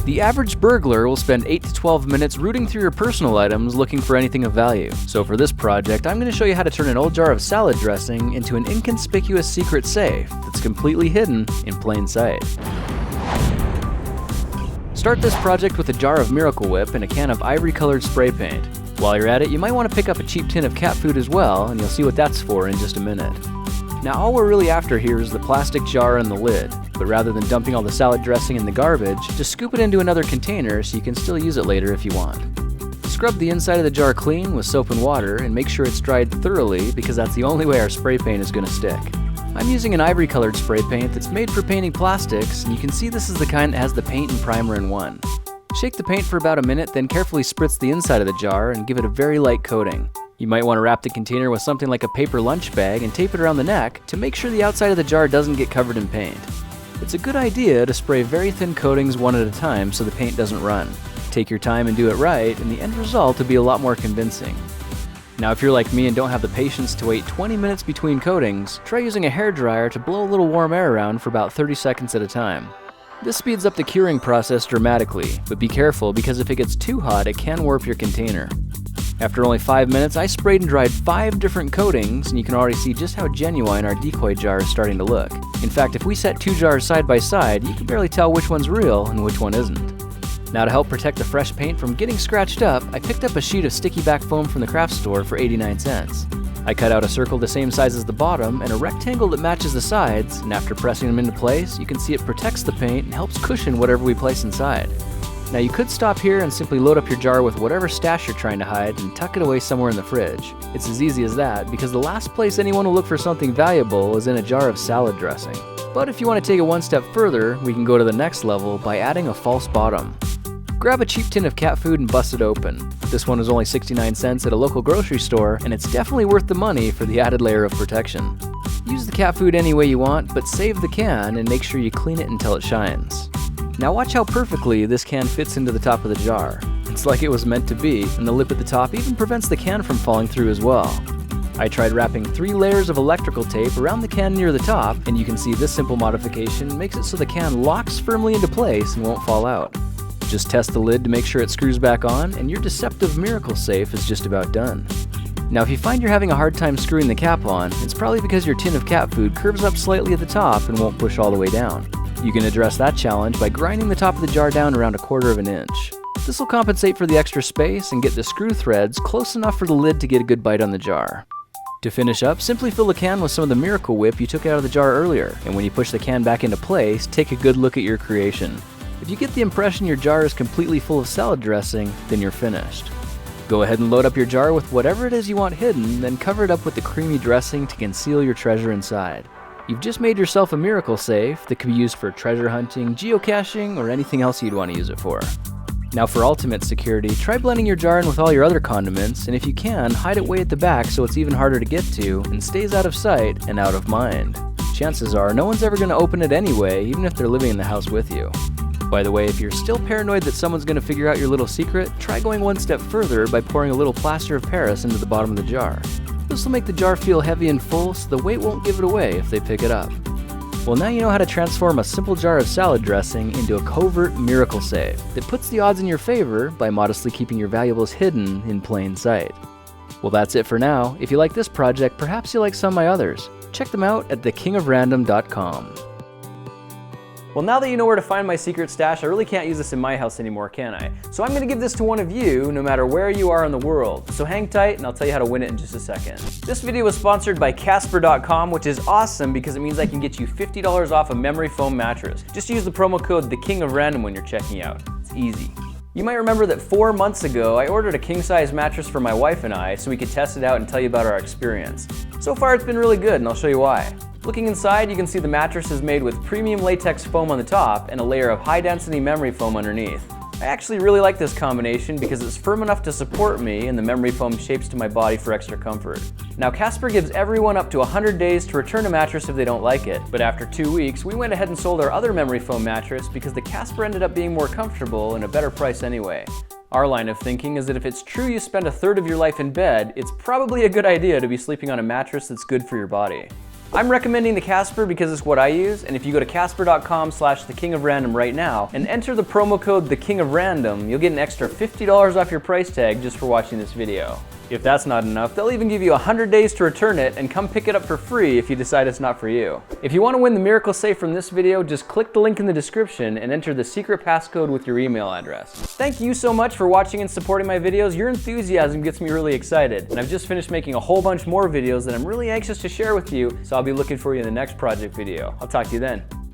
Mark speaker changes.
Speaker 1: The average burglar will spend 8 to 12 minutes rooting through your personal items looking for anything of value. So for this project, I'm going to show you how to turn an old jar of salad dressing into an inconspicuous secret safe that's completely hidden in plain sight. Start this project with a jar of Miracle Whip and a can of ivory-colored spray paint. While you're at it, you might want to pick up a cheap tin of cat food as well, and you'll see what that's for in just a minute. Now all we're really after here is the plastic jar and the lid, but rather than dumping all the salad dressing in the garbage, just scoop it into another container so you can still use it later if you want. Scrub the inside of the jar clean with soap and water and make sure it's dried thoroughly because that's the only way our spray paint is going to stick. I'm using an ivory colored spray paint that's made for painting plastics, and you can see this is the kind that has the paint and primer in one. Shake the paint for about a minute, then carefully spritz the inside of the jar and give it a very light coating. You might want to wrap the container with something like a paper lunch bag and tape it around the neck to make sure the outside of the jar doesn't get covered in paint. It's a good idea to spray very thin coatings one at a time so the paint doesn't run. Take your time and do it right, and the end result will be a lot more convincing. Now if you're like me and don't have the patience to wait 20 minutes between coatings, try using a hairdryer to blow a little warm air around for about 30 seconds at a time. This speeds up the curing process dramatically, but be careful because if it gets too hot it can warp your container. After only 5 minutes, I sprayed and dried 5 different coatings, and you can already see just how genuine our decoy jar is starting to look. In fact, if we set 2 jars side by side, you can barely tell which one's real and which one isn't. Now to help protect the fresh paint from getting scratched up, I picked up a sheet of sticky back foam from the craft store for 89 cents. I cut out a circle the same size as the bottom and a rectangle that matches the sides, and after pressing them into place, you can see it protects the paint and helps cushion whatever we place inside. Now you could stop here and simply load up your jar with whatever stash you're trying to hide and tuck it away somewhere in the fridge. It's as easy as that because the last place anyone will look for something valuable is in a jar of salad dressing. But if you want to take it one step further, we can go to the next level by adding a false bottom. Grab a cheap tin of cat food and bust it open. This one is only 69 cents at a local grocery store, and it's definitely worth the money for the added layer of protection. Use the cat food any way you want, but save the can and make sure you clean it until it shines. Now watch how perfectly this can fits into the top of the jar. It's like it was meant to be, and the lip at the top even prevents the can from falling through as well. I tried wrapping 3 layers of electrical tape around the can near the top, and you can see this simple modification makes it so the can locks firmly into place and won't fall out. Just test the lid to make sure it screws back on, and your deceptive miracle safe is just about done. Now if you find you're having a hard time screwing the cap on, it's probably because your tin of cat food curves up slightly at the top and won't push all the way down. You can address that challenge by grinding the top of the jar down around 1/4 inch. This will compensate for the extra space and get the screw threads close enough for the lid to get a good bite on the jar. To finish up, simply fill the can with some of the Miracle Whip you took out of the jar earlier, and when you push the can back into place, take a good look at your creation. If you get the impression your jar is completely full of salad dressing, then you're finished. Go ahead and load up your jar with whatever it is you want hidden, then cover it up with the creamy dressing to conceal your treasure inside. You've just made yourself a miracle safe that can be used for treasure hunting, geocaching, or anything else you'd want to use it for. Now for ultimate security, try blending your jar in with all your other condiments, and if you can, hide it way at the back so it's even harder to get to and stays out of sight and out of mind. Chances are no one's ever going to open it anyway, even if they're living in the house with you. By the way, if you're still paranoid that someone's going to figure out your little secret, try going one step further by pouring a little plaster of Paris into the bottom of the jar. This will make the jar feel heavy and full so the weight won't give it away if they pick it up. Well, now you know how to transform a simple jar of salad dressing into a covert miracle safe that puts the odds in your favor by modestly keeping your valuables hidden in plain sight. Well, that's it for now. If you like this project, perhaps you'll like some of my others. Check them out at thekingofrandom.com. Well, now that you know where to find my secret stash, I really can't use this in my house anymore, can I? So I'm gonna give this to one of you, no matter where you are in the world. So hang tight and I'll tell you how to win it in just a second. This video was sponsored by Casper.com, which is awesome because it means I can get you $50 off a memory foam mattress. Just use the promo code TheKingOfRandom when you're checking out. It's easy. You might remember that 4 months ago, I ordered a king-size mattress for my wife and I so we could test it out and tell you about our experience. So far it's been really good, and I'll show you why. Looking inside, you can see the mattress is made with premium latex foam on the top and a layer of high-density memory foam underneath. I actually really like this combination because it's firm enough to support me and the memory foam shapes to my body for extra comfort. Now Casper gives everyone up to 100 days to return a mattress if they don't like it, but after 2 weeks, we went ahead and sold our other memory foam mattress because the Casper ended up being more comfortable and a better price anyway. Our line of thinking is that if it's true you spend 1/3 of your life in bed, it's probably a good idea to be sleeping on a mattress that's good for your body. I'm recommending the Casper because it's what I use, and if you go to casper.com/thekingofrandom right now and enter the promo code thekingofrandom, you'll get an extra $50 off your price tag just for watching this video. If that's not enough, they'll even give you 100 days to return it and come pick it up for free if you decide it's not for you. If you want to win the Miracle Safe from this video, just click the link in the description and enter the secret passcode with your email address. Thank you so much for watching and supporting my videos. Your enthusiasm gets me really excited, and I've just finished making a whole bunch more videos that I'm really anxious to share with you, so I'll be looking for you in the next project video. I'll talk to you then.